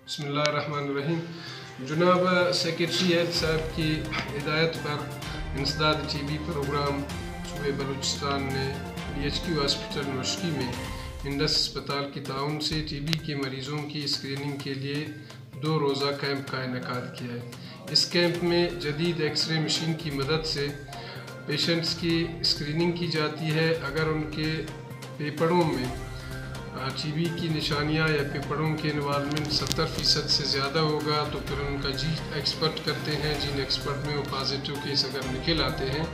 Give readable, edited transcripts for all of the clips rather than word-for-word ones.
बिस्मिल्लाहिर्रहमानिर्रहीम। जनाब secretary health साहब की हिदायत पर इंसदाद टीबी प्रोग्राम सूबे बलूचिस्तान ने DHQ हॉस्पिटल नौशकी में इंडस अस्पताल की ताउन से टीबी के मरीज़ों की स्क्रीनिंग के लिए 2 रोज़ा कैंप का इनेकाद किया है। इस कैंप में जदीद एक्सरे मशीन की मदद से पेशेंट्स की स्क्रीनिंग की जाती है। अगर उनके फेफड़ों में टीबी की निशानियां या फेफड़ों के इन्वॉल्वमेंट 70% से ज़्यादा होगा तो फिर उनका जीन एक्सपर्ट करते हैं। जीन एक्सपर्ट में वो पॉजिटिव केस अगर निकल आते हैं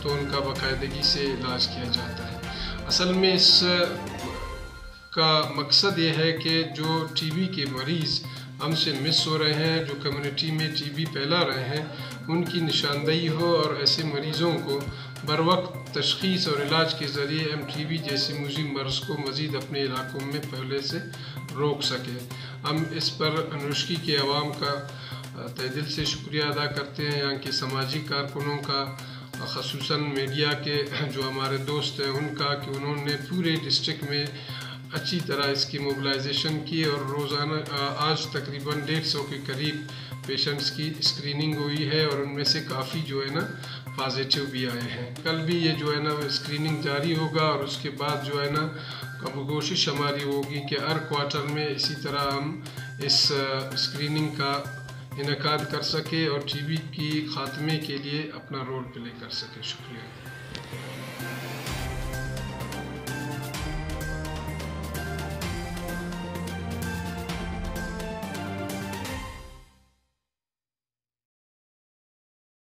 तो उनका बाकायदगी से इलाज किया जाता है। असल में इस का मकसद ये है कि जो टीबी के मरीज़ हमसे मिस हो रहे हैं, जो कम्युनिटी में टीबी फैला रहे हैं, उनकी निशानदेही हो और ऐसे मरीज़ों को बर वक्त तशख़ीस और इलाज के ज़रिए हम टीबी जैसी मुज़िम मर्ज़ को मज़ीद अपने इलाकों में फैलने से रोक सकें। हम इस पर नौशकी के अवाम का तहे दिल से शुक्रिया अदा करते हैं, यहाँ के समाजी कारकुनों का, ख़ुसूसन मीडिया के जो हमारे दोस्त हैं उनका, कि उन्होंने पूरे डिस्ट्रिक्ट में अच्छी तरह इसकी मोबिलाइजेशन की और रोज़ाना आज तकरीबन 150 के करीब पेशेंट्स की स्क्रीनिंग हुई है और उनमें से काफ़ी जो है ना पॉजिटिव भी आए हैं। कल भी ये जो है ना स्क्रीनिंग जारी होगा और उसके बाद जो है ना कोशिश हमारी होगी कि हर क्वार्टर में इसी तरह हम इस स्क्रीनिंग का इनेकाद कर सके और टीबी की खात्मे के लिए अपना रोल प्ले कर सके। शुक्रिया।